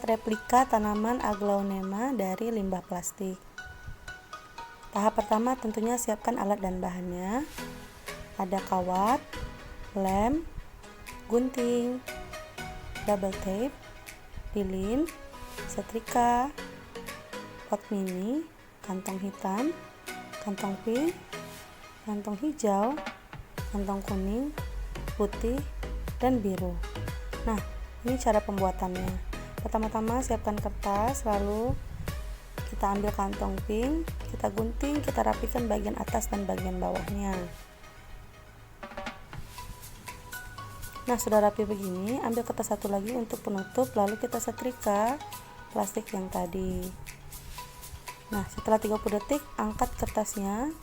membuat replika tanaman aglaonema dari limbah plastik. Tahap pertama tentunya siapkan alat dan bahannya. Ada kawat, lem, gunting, double tape, lilin, setrika, pot mini, kantong hitam, kantong pink, kantong hijau, kantong kuning, putih, dan biru. Nah, ini cara pembuatannya. Pertama-tama siapkan kertas, lalu kita ambil kantong pink, kita gunting, kita rapikan bagian atas dan bagian bawahnya. Nah, sudah rapi begini, ambil kertas satu lagi untuk penutup, lalu kita setrika plastik yang tadi. Nah, setelah 30 detik, angkat kertasnya.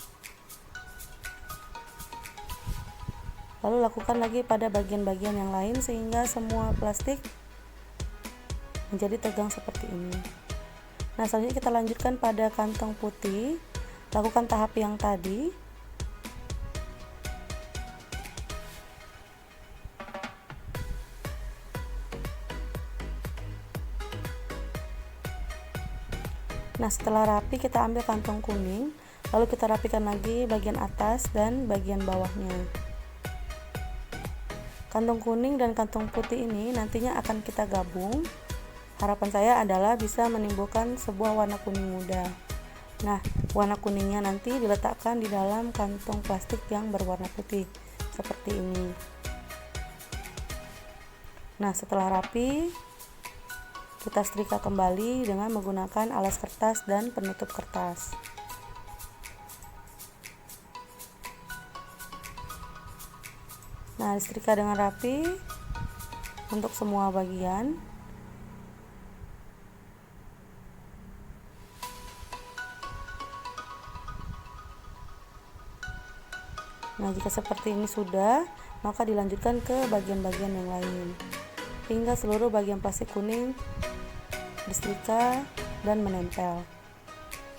Lalu lakukan lagi pada bagian-bagian yang lain sehingga semua plastik menjadi tegang seperti ini. Nah, selanjutnya kita lanjutkan pada kantong putih. Lakukan tahap yang tadi. Nah, setelah rapi kita ambil kantong kuning, lalu kita rapikan lagi bagian atas dan bagian bawahnya. Kantong kuning dan kantong putih ini nantinya akan kita gabung. Harapan saya adalah bisa menimbulkan sebuah warna kuning muda. Nah, warna kuningnya nanti diletakkan di dalam kantong plastik yang berwarna putih seperti ini. Nah, setelah rapi, kita setrika kembali dengan menggunakan alas kertas dan penutup kertas. Nah, disetrika dengan rapi untuk semua bagian. Nah, jika seperti ini sudah, maka dilanjutkan ke bagian-bagian yang lain hingga seluruh bagian plastik kuning disetrika dan menempel.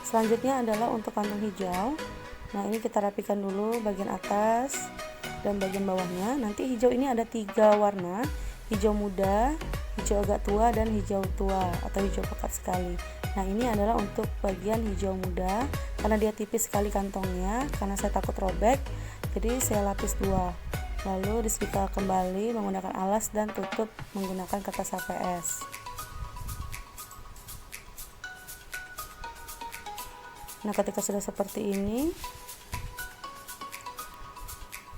Selanjutnya adalah untuk kantong hijau. Nah, ini kita rapikan dulu bagian atas dan bagian bawahnya. Nanti hijau ini ada 3 warna, hijau muda, hijau agak tua, dan hijau tua atau hijau pekat sekali. Nah, ini adalah untuk bagian hijau muda karena dia tipis sekali kantongnya, karena saya takut robek, jadi saya lapis 2. Lalu disetrika kembali menggunakan alas dan tutup menggunakan kertas HVS. Nah, ketika sudah seperti ini,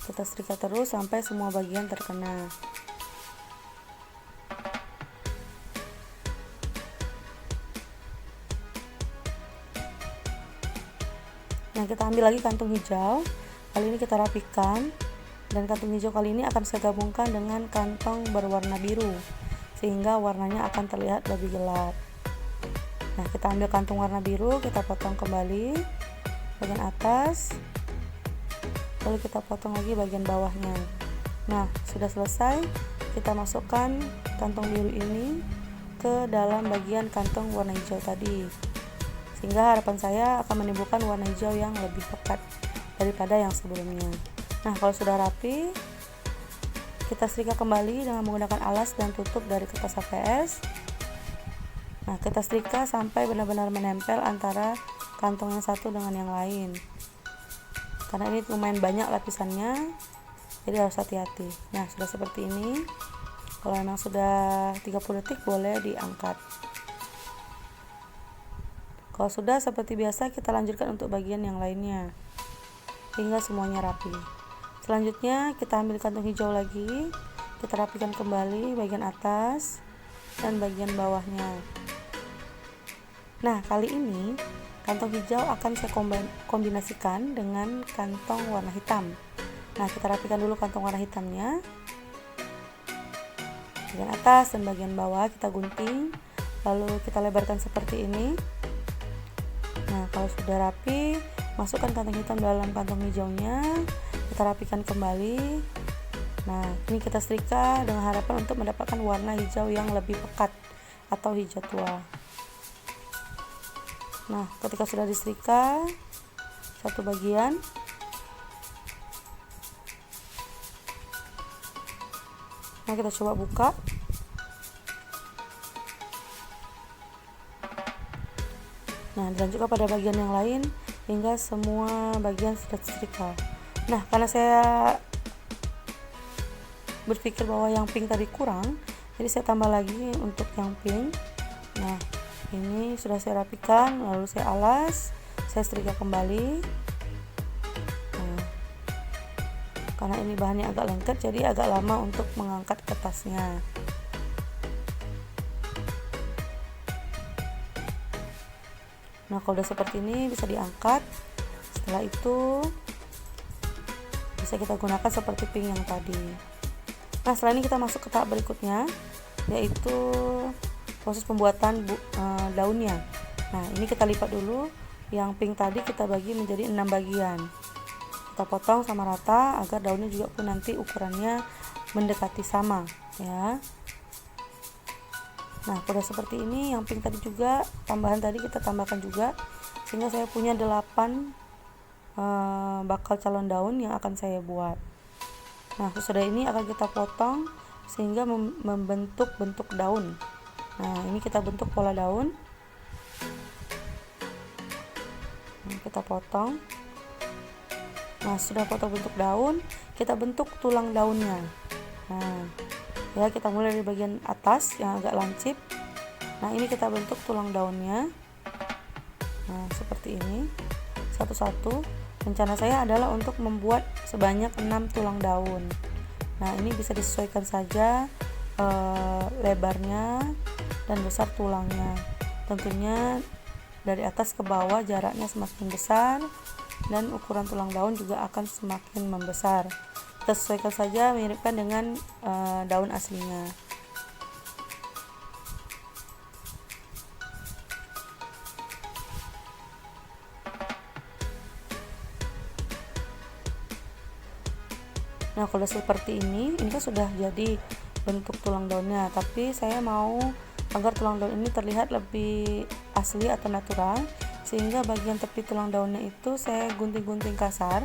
kita setrika terus sampai semua bagian terkena. Nah, kita ambil lagi kantung hijau. Kali ini kita rapikan, dan kantung hijau kali ini akan saya gabungkan dengan kantong berwarna biru sehingga warnanya akan terlihat lebih gelap. Nah, kita ambil kantung warna biru, kita potong kembali bagian atas, lalu kita potong lagi bagian bawahnya. Nah, sudah selesai. Kita masukkan kantong biru ini ke dalam bagian kantong warna hijau tadi, sehingga harapan saya akan menimbulkan warna hijau yang lebih pekat daripada yang sebelumnya. Nah, kalau sudah rapi, kita setrika kembali dengan menggunakan alas dan tutup dari kertas HVS. Nah, kita setrika sampai benar-benar menempel antara kantong yang satu dengan yang lain. Karena ini lumayan banyak lapisannya, jadi harus hati-hati. Nah, sudah seperti ini. Kalau memang sudah 30 detik boleh diangkat. Kalau sudah seperti biasa, kita lanjutkan untuk bagian yang lainnya hingga semuanya rapi. Selanjutnya kita ambil kantung hijau lagi, kita rapikan kembali bagian atas dan bagian bawahnya. Nah, kali ini kantong hijau akan saya kombinasikan dengan kantong warna hitam. Nah, kita rapikan dulu kantong warna hitamnya. Bagian atas dan bagian bawah kita gunting, lalu kita lebarkan seperti ini. Nah, kalau sudah rapi, masukkan kantong hitam dalam kantong hijaunya, kita rapikan kembali. Nah, ini kita setrika dengan harapan untuk mendapatkan warna hijau yang lebih pekat atau hijau tua. Nah, ketika sudah disetrika satu bagian, nah kita coba buka. Nah, dilanjutkan pada bagian yang lain hingga semua bagian sudah tersetrika. Nah, karena saya berpikir bahwa yang pink tadi kurang, jadi saya tambah lagi untuk yang pink. Nah, ini sudah saya rapikan, lalu saya alas, saya setrika kembali. Nah, karena ini bahannya agak lengket, jadi agak lama untuk mengangkat kertasnya. Nah, kalau udah seperti ini bisa diangkat. Setelah itu bisa kita gunakan seperti pink yang tadi. Nah, setelah ini kita masuk ke tahap berikutnya, yaitu proses pembuatan daunnya. Nah, ini kita lipat dulu. Yang pink tadi kita bagi menjadi 6 bagian. Kita potong sama rata agar daunnya juga pun nanti ukurannya mendekati sama, ya. Nah, udah seperti ini. Yang pink tadi juga, tambahan tadi kita tambahkan juga, sehingga saya punya 8 bakal calon daun yang akan saya buat. Nah, sesudah ini akan kita potong sehingga membentuk bentuk daun. Nah, ini kita bentuk pola daun. Nah, kita potong. Nah, sudah potong bentuk daun, kita bentuk tulang daunnya. Nah, ya, kita mulai dari bagian atas yang agak lancip. Nah, ini kita bentuk tulang daunnya. Nah, seperti ini. Satu-satu. Rencana saya adalah untuk membuat sebanyak 6 tulang daun. Nah, ini bisa disesuaikan saja lebarnya dan besar tulangnya. Tentunya dari atas ke bawah jaraknya semakin besar dan ukuran tulang daun juga akan semakin membesar. Kita sesuaikan saja, miripkan dengan daun aslinya. Nah, kalau seperti ini kan sudah jadi bentuk tulang daunnya, tapi saya mau agar tulang daun ini terlihat lebih asli atau natural, sehingga bagian tepi tulang daunnya itu saya gunting-gunting kasar.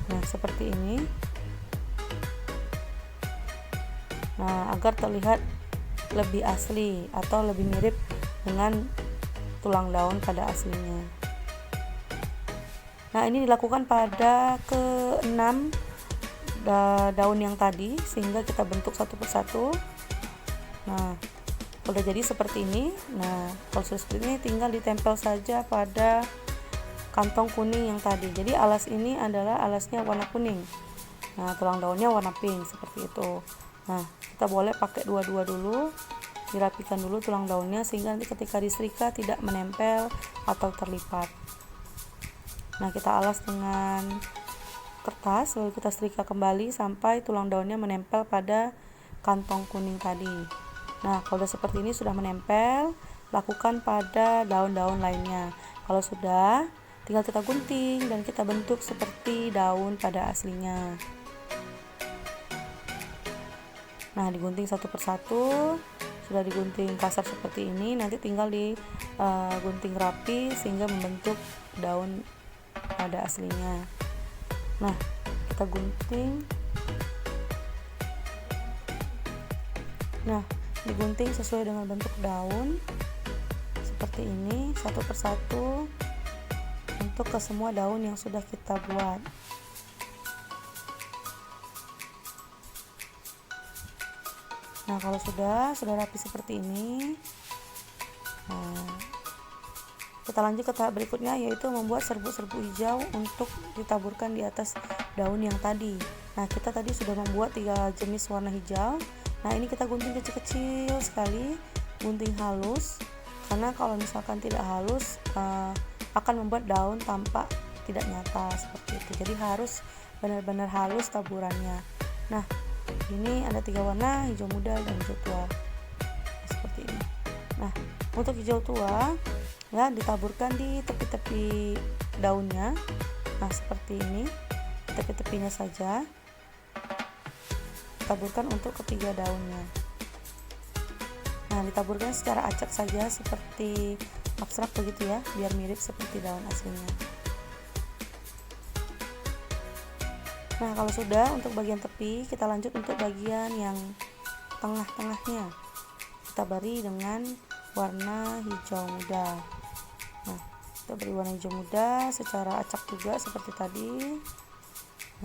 Nah, seperti ini. Nah, agar terlihat lebih asli atau lebih mirip dengan tulang daun pada aslinya. Nah, ini dilakukan pada ke-6 daun yang tadi, sehingga kita bentuk satu persatu. Nah, udah jadi seperti ini. Nah, kalau sudah seperti ini tinggal ditempel saja pada kantong kuning yang tadi. Jadi alas ini adalah alasnya warna kuning. Nah, tulang daunnya warna pink seperti itu. Nah, kita boleh pakai dua-dua dulu, dirapikan dulu tulang daunnya sehingga nanti ketika disetrika tidak menempel atau terlipat. Nah, kita alas dengan kertas, lalu kita setrika kembali sampai tulang daunnya menempel pada kantong kuning tadi. Nah, kalau sudah seperti ini sudah menempel, lakukan pada daun-daun lainnya. Kalau sudah, tinggal kita gunting dan kita bentuk seperti daun pada aslinya. Nah, digunting satu persatu. Sudah digunting kasar seperti ini, nanti tinggal digunting rapi sehingga membentuk daun pada aslinya. Nah, kita gunting. Nah, digunting sesuai dengan bentuk daun seperti ini, satu persatu untuk ke semua daun yang sudah kita buat. Nah, kalau sudah rapi seperti ini, nah, kita lanjut ke tahap berikutnya, yaitu membuat serbuk-serbuk hijau untuk ditaburkan di atas daun yang tadi. Nah, kita tadi sudah membuat 3 jenis warna hijau. Nah, ini kita gunting kecil-kecil sekali, gunting halus, karena kalau misalkan tidak halus akan membuat daun tampak tidak nyata seperti itu. Jadi harus benar-benar halus taburannya. Nah, ini ada 3 warna, hijau muda dan hijau tua. Seperti ini. Nah, untuk hijau tua ya ditaburkan di tepi-tepi daunnya. Nah, seperti ini, tepi-tepinya saja taburkan untuk ketiga daunnya. Nah, ditaburkan secara acak saja seperti abstrak begitu ya, biar mirip seperti daun aslinya. Nah, kalau sudah untuk bagian tepi, kita lanjut untuk bagian yang tengah-tengahnya. Kita beri dengan warna hijau muda. Nah, Kita beri warna hijau muda secara acak juga seperti tadi.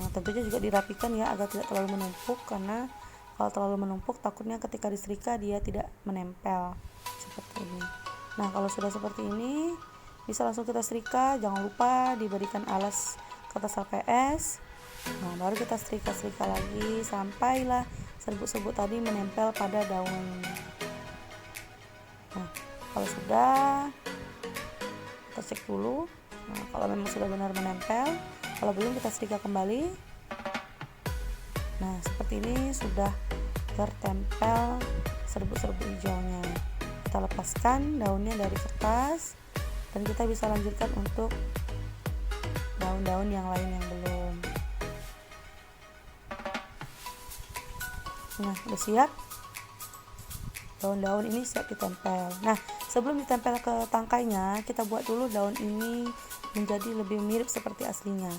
Nah, tentunya juga dirapikan ya agar tidak terlalu menumpuk, karena kalau terlalu menumpuk takutnya ketika disetrika dia tidak menempel seperti ini. Nah, kalau sudah seperti ini bisa langsung kita setrika. Jangan lupa diberikan alas kertas HPS. Nah, baru kita setrika lagi sampailah serbuk-serbuk tadi menempel pada daun. Nah, kalau sudah, kita cek dulu. Nah, kalau memang sudah benar menempel, kalau belum kita setrika kembali. Nah, seperti ini sudah tertempel serbuk-serbuk hijaunya. Kita lepaskan daunnya dari kertas dan kita bisa lanjutkan untuk daun-daun yang lain yang belum. Nah, udah siap. Daun-daun ini siap ditempel. Nah, sebelum ditempel ke tangkainya, kita buat dulu daun ini menjadi lebih mirip seperti aslinya.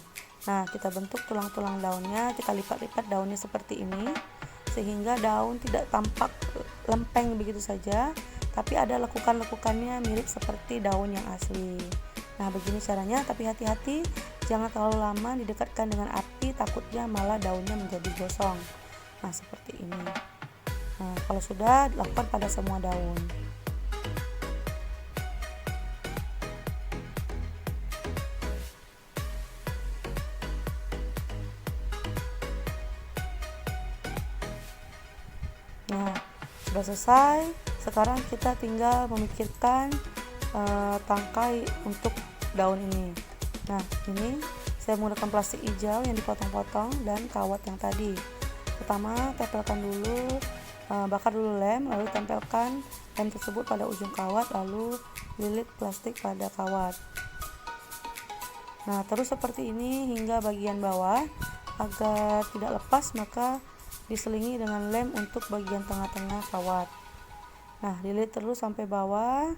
Nah, kita bentuk tulang-tulang daunnya, kita lipat-lipat daunnya seperti ini, sehingga daun tidak tampak lempeng begitu saja, tapi ada lekukan-lekukannya mirip seperti daun yang asli. Nah, begini caranya, tapi hati-hati, jangan terlalu lama didekatkan dengan api, takutnya malah daunnya menjadi gosong. Nah, seperti ini. Nah, kalau sudah, lakukan pada semua daun. Nah, sudah selesai. Sekarang kita tinggal memikirkan tangkai untuk daun ini. Nah, ini saya menggunakan plastik hijau yang dipotong-potong dan kawat yang tadi. Pertama, tempelkan dulu, bakar dulu lem, lalu tempelkan lem tersebut pada ujung kawat, lalu lilit plastik pada kawat. Nah, terus seperti ini hingga bagian bawah. Agar tidak lepas, maka diselingi dengan lem untuk bagian tengah-tengah kawat. Nah, lilit terus sampai bawah.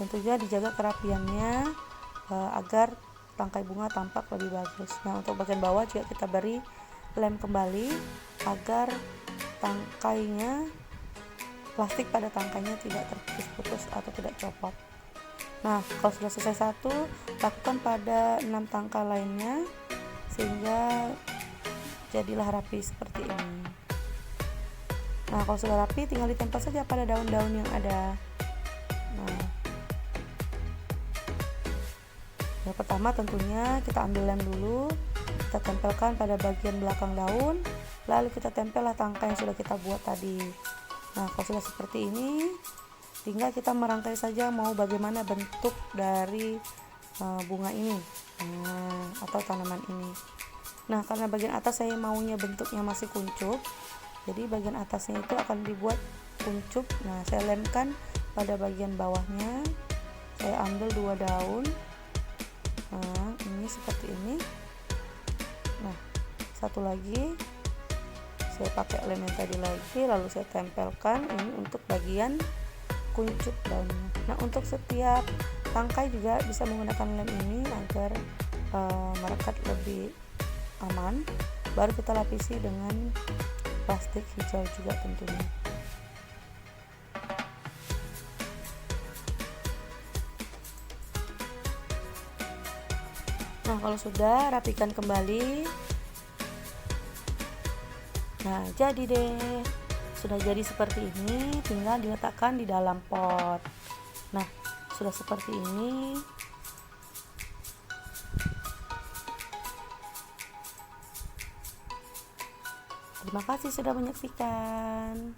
Tentunya dijaga kerapiannya agar tangkai bunga tampak lebih bagus. Nah, untuk bagian bawah juga kita beri lem kembali agar tangkainya, plastik pada tangkainya tidak terputus-putus atau tidak copot. Nah, kalau sudah selesai satu, lakukan pada 6 tangkai lainnya sehingga jadilah rapi seperti ini. Nah, kalau sudah rapi tinggal ditempel saja pada daun-daun yang ada. Nah, yang pertama tentunya kita ambil lem dulu, kita tempelkan pada bagian belakang daun, lalu kita tempellah tangkai yang sudah kita buat tadi. Nah, kalau sudah seperti ini, tinggal kita merangkai saja mau bagaimana bentuk dari bunga ini, atau tanaman ini. Nah, karena bagian atas saya maunya bentuknya masih kuncup, jadi bagian atasnya itu akan dibuat kuncup. Nah, saya lemkan pada bagian bawahnya. Saya ambil 2 daun. Nah, ini seperti ini. Nah, satu lagi saya pakai lem yang tadi lagi, lalu saya tempelkan ini untuk bagian kuncup daunnya. Nah, untuk setiap tangkai juga bisa menggunakan lem ini agar merekat lebih aman. Baru kita lapisi dengan plastik hijau juga tentunya. Nah, kalau sudah, rapikan kembali. Nah, jadi deh, sudah jadi seperti ini, tinggal diletakkan di dalam pot. Nah, sudah seperti ini. Terima kasih sudah menyaksikan.